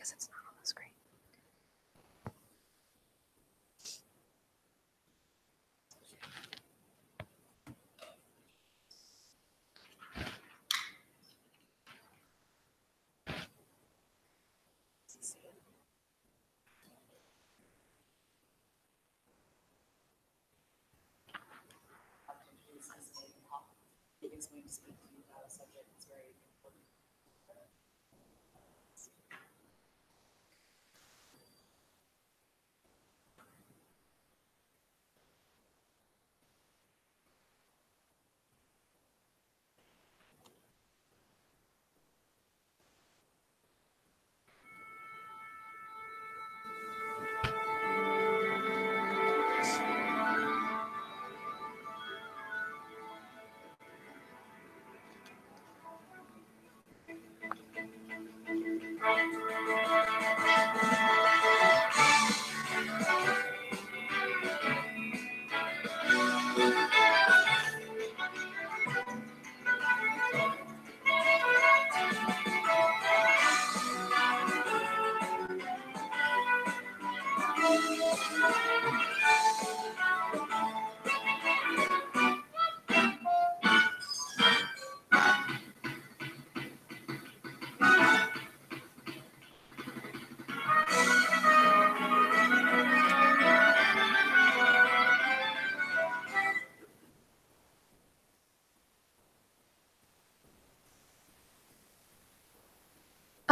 because it's not on the screen. Is going to speak to you about a subject that's very important.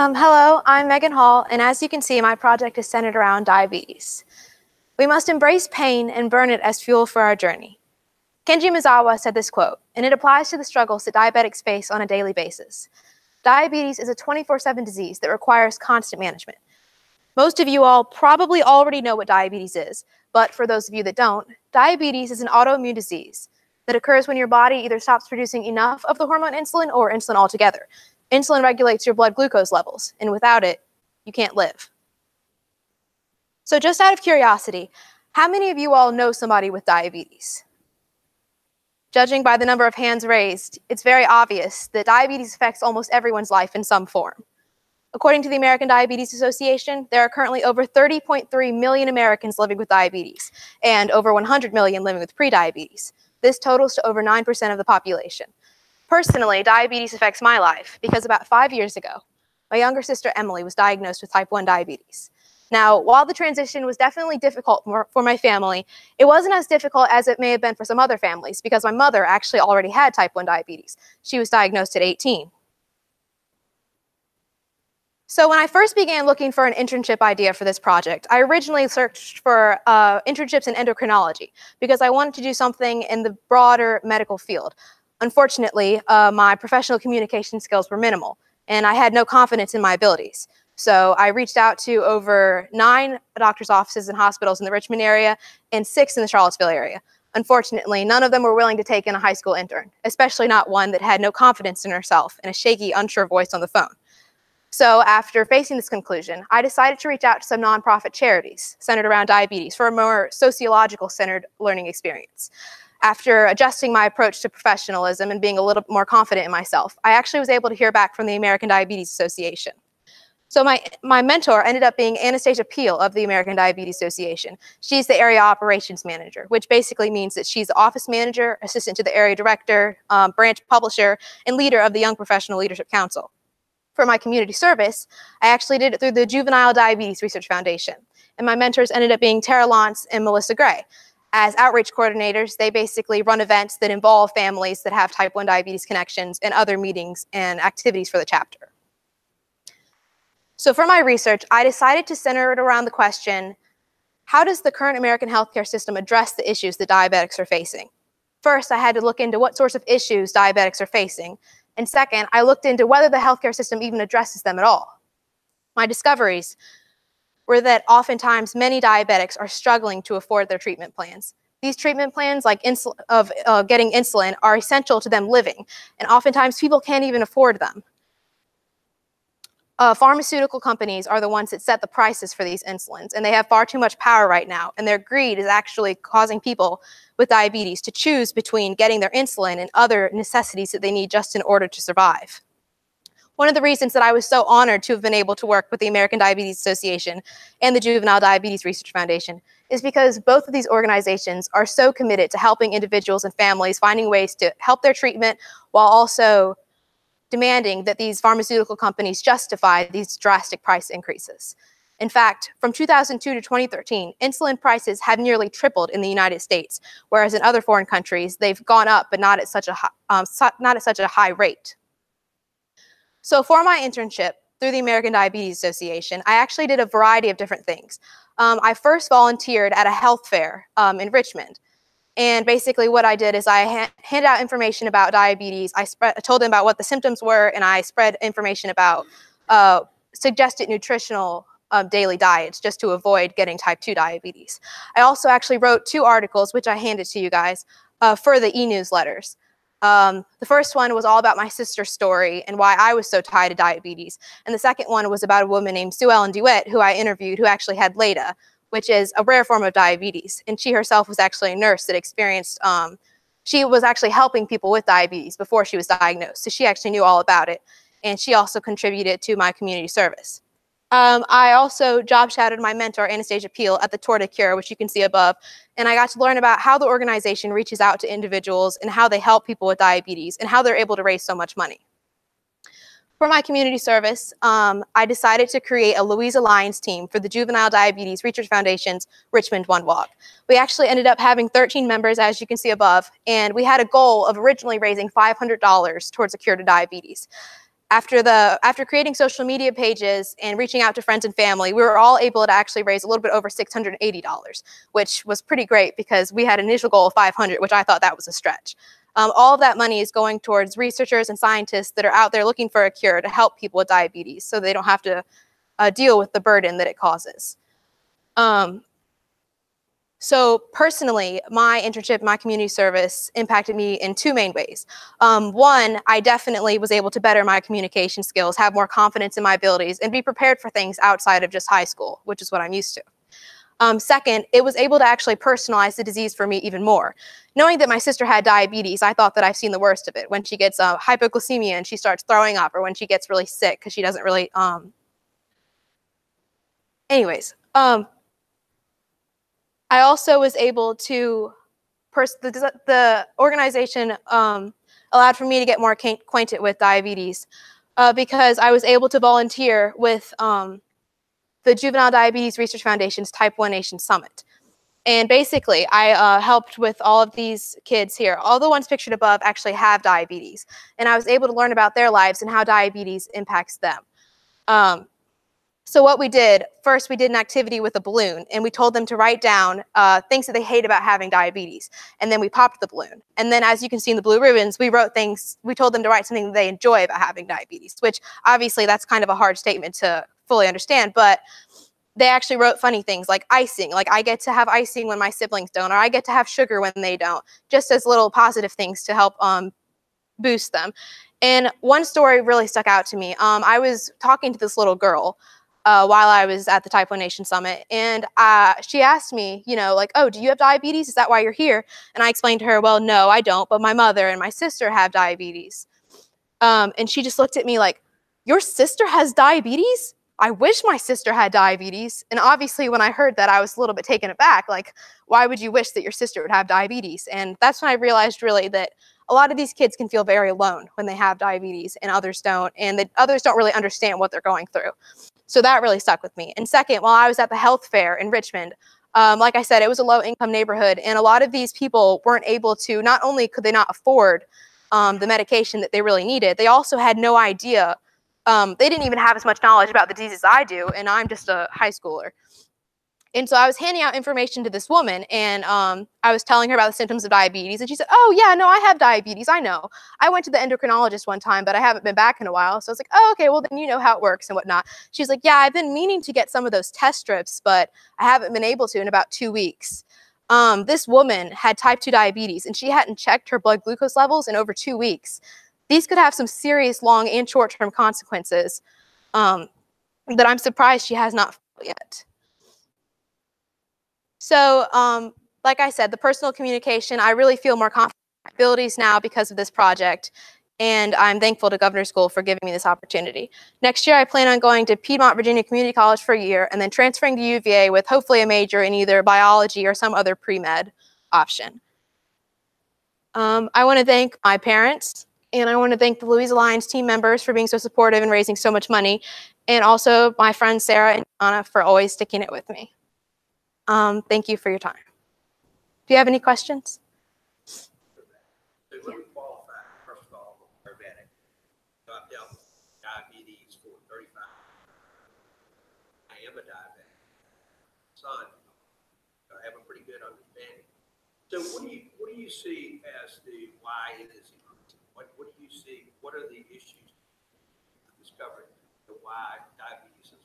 Hello, I'm MHall, and as you can see, my project is centered around diabetes. We must embrace pain and burn it as fuel for our journey. Kenji Mizawa said this quote, and it applies to the struggles that diabetics face on a daily basis. Diabetes is a 24/7 disease that requires constant management. Most of you all probably already know what diabetes is, but for those of you that don't, diabetes is an autoimmune disease that occurs when your body either stops producing enough of the hormone insulin or insulin altogether. Insulin regulates your blood glucose levels, and without it, you can't live. So just out of curiosity, how many of you all know somebody with diabetes? Judging by the number of hands raised, it's very obvious that diabetes affects almost everyone's life in some form. According to the American Diabetes Association, there are currently over 30.3 million Americans living with diabetes and over 100 million living with prediabetes. This totals to over 9% of the population. Personally, diabetes affects my life because about 5 years ago, my younger sister Emily was diagnosed with type 1 diabetes. Now, while the transition was definitely difficult for my family, it wasn't as difficult as it may have been for some other families because my mother actually already had type 1 diabetes. She was diagnosed at 18. So when I first began looking for an internship idea for this project, I originally searched for internships in endocrinology because I wanted to do something in the broader medical field. Unfortunately, my professional communication skills were minimal, and I had no confidence in my abilities. So I reached out to over 9 doctors' offices and hospitals in the Richmond area and 6 in the Charlottesville area. Unfortunately, none of them were willing to take in a high school intern, especially not one that had no confidence in herself and a shaky, unsure voice on the phone. So after facing this conclusion, I decided to reach out to some nonprofit charities centered around diabetes for a more sociological-centered learning experience. After adjusting my approach to professionalism and being a little more confident in myself, I actually was able to hear back from the American Diabetes Association. So my mentor ended up being Anastasia Peel of the American Diabetes Association. She's the area operations manager, which basically means that she's the office manager, assistant to the area director, branch publisher, and leader of the Young Professional Leadership Council. For my community service, I actually did it through the Juvenile Diabetes Research Foundation. And my mentors ended up being Tara Lantz and Melissa Gray. As outreach coordinators, they basically run events that involve families that have type 1 diabetes connections and other meetings and activities for the chapter. So for my research, I decided to center it around the question, how does the current American healthcare system address the issues that diabetics are facing? First, I had to look into what sorts of issues diabetics are facing. And second, I looked into whether the healthcare system even addresses them at all. My discoveries were that oftentimes many diabetics are struggling to afford their treatment plans. These treatment plans, like getting insulin, are essential to them living, and oftentimes people can't even afford them. Pharmaceutical companies are the ones that set the prices for these insulins, and they have far too much power right now, and their greed is actually causing people with diabetes to choose between getting their insulin and other necessities that they need just in order to survive. One of the reasons that I was so honored to have been able to work with the American Diabetes Association and the Juvenile Diabetes Research Foundation is because both of these organizations are so committed to helping individuals and families finding ways to help their treatment while also demanding that these pharmaceutical companies justify these drastic price increases. In fact, from 2002 to 2013, insulin prices have nearly tripled in the United States, whereas in other foreign countries, they've gone up, but not at such a high rate. So for my internship through the American Diabetes Association, I actually did a variety of different things. I first volunteered at a health fair in Richmond. And basically what I did is I handed out information about diabetes. I told them about what the symptoms were, and I spread information about suggested nutritional daily diets just to avoid getting type 2 diabetes. I also actually wrote 2 articles, which I handed to you guys, for the e-newsletters. The first one was all about my sister's story and why I was so tied to diabetes. And the second one was about a woman named Sue Ellen DeWitt, who I interviewed, who actually had LADA, which is a rare form of diabetes. And she herself was actually a nurse that experienced, she was actually helping people with diabetes before she was diagnosed. So she actually knew all about it. And she also contributed to my community service. I also job shadowed my mentor, Anastasia Peel, at the Tour de Cure, which you can see above. And I got to learn about how the organization reaches out to individuals and how they help people with diabetes and how they're able to raise so much money. For my community service, I decided to create a Louise Alliance team for the Juvenile Diabetes Research Foundation's Richmond One Walk. We actually ended up having 13 members, as you can see above, and we had a goal of originally raising $500 towards a cure to diabetes. After creating social media pages and reaching out to friends and family, we were all able to actually raise a little bit over $680, which was pretty great because we had an initial goal of $500, which I thought that was a stretch. All of that money is going towards researchers and scientists that are out there looking for a cure to help people with diabetes so they don't have to deal with the burden that it causes. So personally, my internship, my community service impacted me in 2 main ways. One, I definitely was able to better my communication skills, have more confidence in my abilities, and be prepared for things outside of just high school, which is what I'm used to. Second, it was able to actually personalize the disease for me even more. Knowing that my sister had diabetes, I thought that I've seen the worst of it. When she gets hypoglycemia and she starts throwing up, or when she gets really sick because she doesn't really... I also was able to... the organization allowed for me to get more acquainted with diabetes because I was able to volunteer with the Juvenile Diabetes Research Foundation's Type 1 Nation Summit. And basically, I helped with all of these kids here. All the ones pictured above actually have diabetes. And I was able to learn about their lives and how diabetes impacts them. So what we did, first we did an activity with a balloon, and we told them to write down things that they hate about having diabetes. And then we popped the balloon. And then as you can see in the blue ribbons, we told them to write something that they enjoy about having diabetes, which obviously that's kind of a hard statement to fully understand, but they actually wrote funny things like icing, like I get to have icing when my siblings don't, or I get to have sugar when they don't, just as little positive things to help boost them. And one story really stuck out to me. I was talking to this little girl while I was at the Type 1 Nation Summit, and she asked me, you know, like, oh, do you have diabetes? Is that why you're here? And I explained to her, well, no, I don't, but my mother and my sister have diabetes. And she just looked at me like, your sister has diabetes? I wish my sister had diabetes. And obviously when I heard that, I was a little bit taken aback. Like, why would you wish that your sister would have diabetes? And that's when I realized really that a lot of these kids can feel very alone when they have diabetes and others don't, and that others don't really understand what they're going through. So that really stuck with me. And second, while I was at the health fair in Richmond, like I said, it was a low-income neighborhood, and a lot of these people weren't able to, not only could they not afford the medication that they really needed, they also had no idea. They didn't even have as much knowledge about the disease I do, and I'm just a high schooler. And so I was handing out information to this woman, and I was telling her about the symptoms of diabetes, and she said, oh, yeah, no, I have diabetes, I know. I went to the endocrinologist one time, but I haven't been back in a while. So I was like, oh, okay, well, then you know how it works and whatnot. She's like, yeah, I've been meaning to get some of those test strips, but I haven't been able to in about 2 weeks. This woman had type 2 diabetes, and she hadn't checked her blood glucose levels in over 2 weeks. These could have some serious long and short-term consequences that I'm surprised she has not felt yet. So, like I said, the personal communication, I really feel more confident in my abilities now because of this project. and I'm thankful to Governor's School for giving me this opportunity. Next year, I plan on going to Piedmont, Virginia Community College for a year, and then transferring to UVA with hopefully a major in either biology or some other pre-med option. I want to thank my parents, and I want to thank the Louisa Lions team members for being so supportive and raising so much money, and also my friends Sarah and Anna for always sticking it with me. Thank you for your time. Do you have any questions? So let me qualify, first of all, diabetic. So I've dealt with diabetes for 35 years. I am a diabetic. Son, I have a pretty good understanding. So what do you see as the why it is increasing? What do you see? What are the issues discovered? The why diabetes is?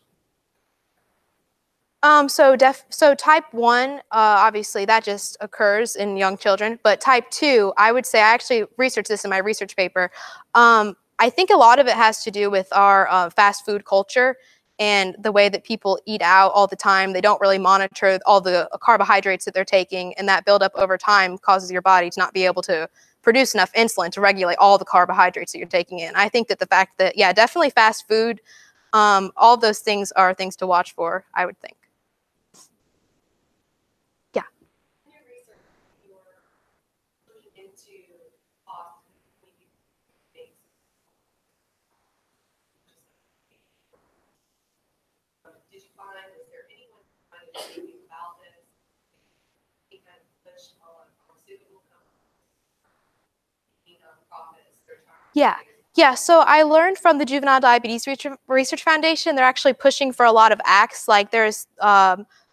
So type 1, obviously that just occurs in young children, but type 2, I would say, I actually researched this in my research paper. I think a lot of it has to do with our fast food culture and the way that people eat out all the time. They don't really monitor all the carbohydrates that they're taking, and that buildup over time causes your body to not be able to produce enough insulin to regulate all the carbohydrates that you're taking in. I think that the fact that, yeah, definitely fast food, all of those things are things to watch for, I would think. Did you find, was there anyone trying to do anything about this? Any kind of push on pharmaceutical companies, nonprofits, they're trying to Yeah, so I learned from the Juvenile Diabetes Research Foundation, they're actually pushing for a lot of acts. Like there's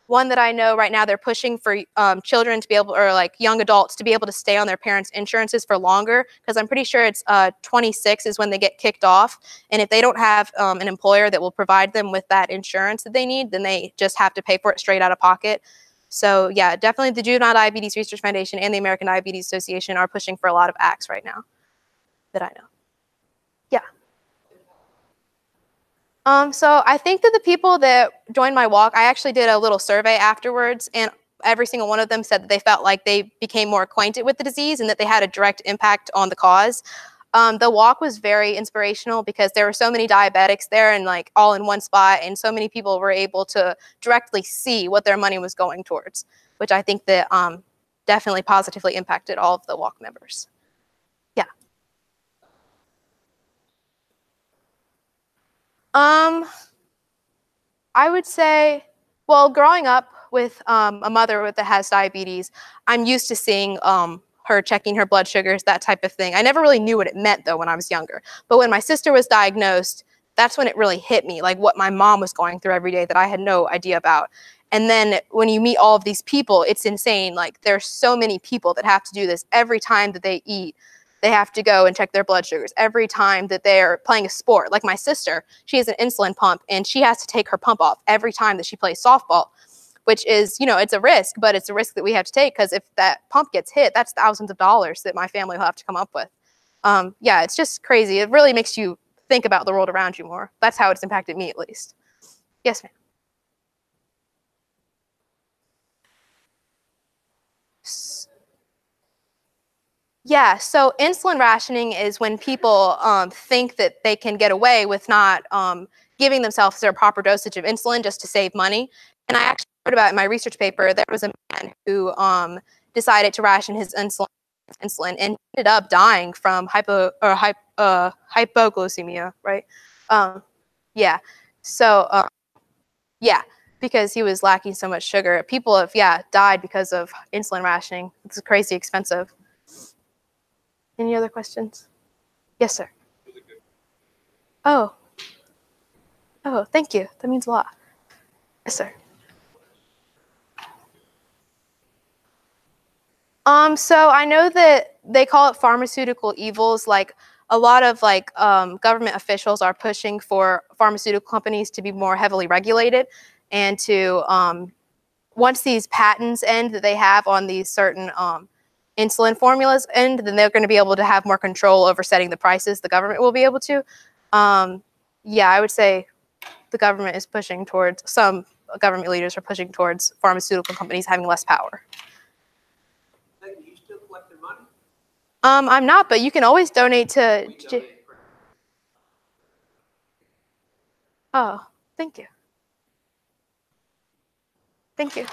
one that I know right now, they're pushing for children to be able, or like young adults to be able to stay on their parents' insurances for longer, because I'm pretty sure it's 26 is when they get kicked off. And if they don't have an employer that will provide them with that insurance that they need, then they just have to pay for it straight out of pocket. So yeah, definitely the Juvenile Diabetes Research Foundation and the American Diabetes Association are pushing for a lot of acts right now that I know. Yeah. So I think that the people that joined my walk, I actually did a little survey afterwards, and every single one of them said that they felt like they became more acquainted with the disease and that they had a direct impact on the cause. The walk was very inspirational because there were so many diabetics there and like all in one spot, and so many people were able to directly see what their money was going towards, which I think that definitely positively impacted all of the walk members. Yeah. I would say, well, growing up with a mother that has diabetes, I'm used to seeing her checking her blood sugars, that type of thing. I never really knew what it meant, though, when I was younger. But when my sister was diagnosed, that's when it really hit me, like what my mom was going through every day that I had no idea about. And then when you meet all of these people, it's insane. Like there's so many people that have to do this every time that they eat. They have to go and check their blood sugars every time that they're playing a sport. Like my sister, she has an insulin pump, and she has to take her pump off every time that she plays softball, which is, you know, it's a risk, but it's a risk that we have to take, because if that pump gets hit, that's thousands of dollars that my family will have to come up with. Yeah, it's just crazy. It really makes you think about the world around you more. That's how it's impacted me, at least. Yes, ma'am. Yeah, so insulin rationing is when people think that they can get away with not giving themselves their proper dosage of insulin just to save money. And I actually heard about it in my research paper. There was a man who decided to ration his insulin and ended up dying from hypoglycemia, right? Yeah, so yeah, because he was lacking so much sugar. People have, yeah, died because of insulin rationing. It's crazy expensive. Any other questions? Yes, sir. Oh. Oh, thank you. That means a lot. Yes, sir. So I know that they call it pharmaceutical evils. Like a lot of like government officials are pushing for pharmaceutical companies to be more heavily regulated, and to once these patents end that they have on these certain insulin formulas end, then they're going to be able to have more control over setting the prices. The government will be able to. Yeah, I would say the government is pushing towards, some government leaders are pushing towards pharmaceutical companies having less power. Hey, are you still collecting money? I'm not, but you can always donate to. We donate Oh, thank you. Thank you.